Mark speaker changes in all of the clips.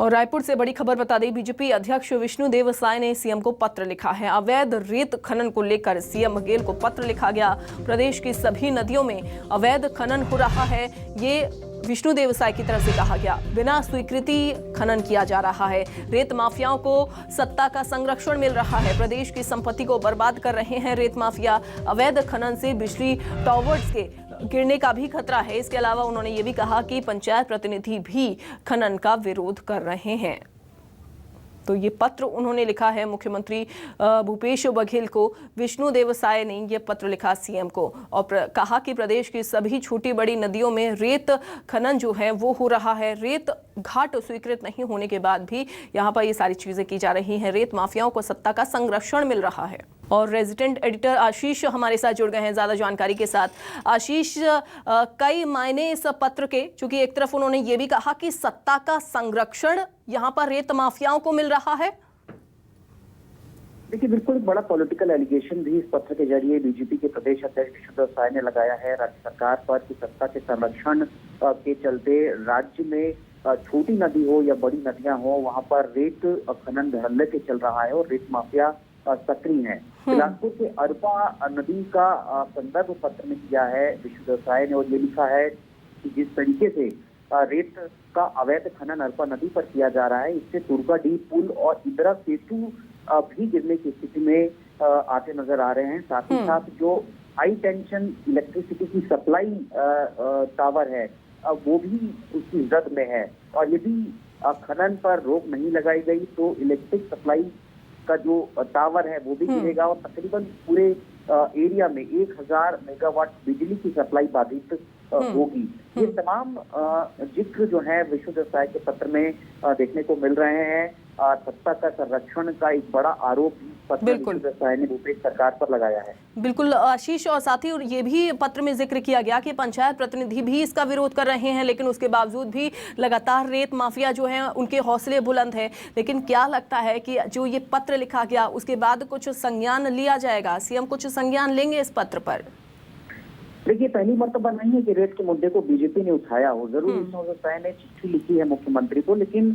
Speaker 1: और रायपुर से बड़ी खबर बता दें, बीजेपी अध्यक्ष विष्णुदेव साय ने सीएम को पत्र लिखा है। अवैध रेत खनन को लेकर सीएम बघेल को पत्र लिखा गया। प्रदेश की सभी नदियों में अवैध खनन हो रहा है, ये विष्णुदेव साय की तरफ से कहा गया। बिना स्वीकृति खनन किया जा रहा है। रेत माफियाओं को सत्ता का संरक्षण मिल रहा है। प्रदेश की संपत्ति को बर्बाद कर रहे हैं रेत माफिया। अवैध खनन से बिजली टावर्स के गिरने का भी खतरा है। इसके अलावा उन्होंने ये भी कहा कि पंचायत प्रतिनिधि भी खनन का विरोध कर रहे हैं। तो ये पत्र उन्होंने लिखा है मुख्यमंत्री भूपेश बघेल को। विष्णुदेव साय ने ये पत्र लिखा सीएम को और कहा कि प्रदेश की सभी छोटी बड़ी नदियों में रेत खनन जो है वो हो रहा है। रेत घाट स्वीकृत नहीं होने के बाद भी यहाँ पर ये सारी चीजें की जा रही हैं। रेत माफियाओं को सत्ता का संरक्षण मिल रहा है। और रेजिडेंट एडिटर आशीष हमारे साथ जुड़ गए हैं ज्यादा जानकारी के साथ। आशीष, कई मायने इस पत्र के, क्योंकि एक तरफ उन्होंने ये भी कहा कि सत्ता का संरक्षण यहाँ पर रेत माफियाओं को मिल रहा है।
Speaker 2: देखिए, बिल्कुल एक बड़ा पॉलिटिकल एलिगेशन भी इस पत्र के जरिए बीजेपी के प्रदेश अध्यक्ष विष्णुदेव साय ने लगाया है राज्य सरकार पर कि सत्ता के संरक्षण के चलते राज्य में छोटी नदी हो या बड़ी नदियां हो, वहां पर रेत खनन धड़ल्ले के चल रहा है और रेत माफिया सक्रिय है। बिलासपुर के अरपा नदी का संदर्भ पत्र में किया है विष्णुदेव साय ने और ये लिखा है कि जिस तरीके से रेत का अवैध खनन अरपा नदी पर किया जा रहा है, इससे तुर्गाडीह पुल और इंदिरा सेतु भी गिरने की स्थिति में आते नजर आ रहे हैं। साथ ही साथ जो हाई टेंशन इलेक्ट्रिसिटी की सप्लाई टावर है वो भी उसकी जद में है और यदि खनन पर रोक नहीं लगाई गई तो इलेक्ट्रिक सप्लाई का जो टावर है वो भी गिरेगा और तकरीबन पूरे एरिया में 1000 मेगावाट बिजली की सप्लाई बाधित होगी। ये तमाम जिक्र जो है विष्णुदेव साय के पत्र में देखने को मिल रहे हैं। सत्ता का संरक्षण का एक बड़ा आरोप पत्र विष्णुदेव साय ने भूपेश सरकार पर लगाया है।
Speaker 1: बिल्कुल आशीष, और साथ ही ये भी पत्र में जिक्र किया गया कि पंचायत प्रतिनिधि भी इसका विरोध कर रहे हैं, लेकिन उसके बावजूद भी लगातार रेत माफिया जो है उनके हौसले बुलंद है। लेकिन क्या लगता है कि जो ये पत्र लिखा गया उसके बाद कुछ संज्ञान लिया जाएगा? सीएम कुछ संज्ञान लेंगे इस पत्र पर?
Speaker 2: देखिए, पहली मर्तबा नहीं है कि रेत के मुद्दे को बीजेपी ने उठाया हो। जरूर विष्णुदेव साय ने चिट्ठी लिखी है मुख्यमंत्री को, लेकिन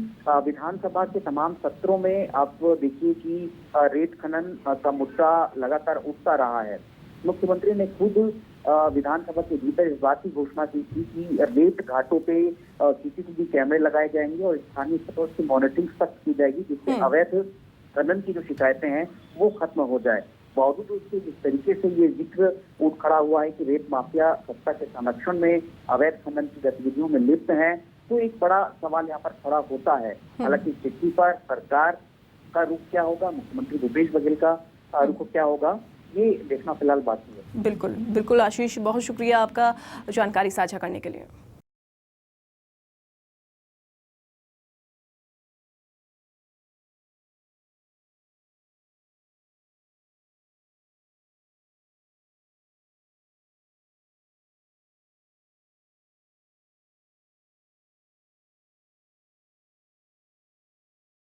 Speaker 2: विधानसभा के तमाम सत्रों में आप देखिए कि रेत खनन का मुद्दा लगातार उठता रहा है। मुख्यमंत्री ने खुद विधानसभा के भीतर इस बात की घोषणा की थी कि रेत घाटों पे सीसीटीवी कैमरे लगाए जाएंगे और स्थानीय स्तर की मॉनिटरिंग सख्त की जाएगी, जिससे अवैध खनन की जो शिकायतें हैं वो खत्म हो जाए। बावजूद उसके जिस तरीके से ये जिक्र उठ खड़ा हुआ है कि रेत माफिया सत्ता के संरक्षण में अवैध खनन की गतिविधियों में लिप्त हैं, तो एक बड़ा सवाल यहाँ पर खड़ा होता है। हालांकि चिट्ठी पर सरकार का रुख क्या होगा, मुख्यमंत्री भूपेश बघेल का रुख क्या होगा, ये देखना फिलहाल बाकी है।
Speaker 1: बिल्कुल बिल्कुल आशीष, बहुत शुक्रिया आपका जानकारी साझा करने के लिए।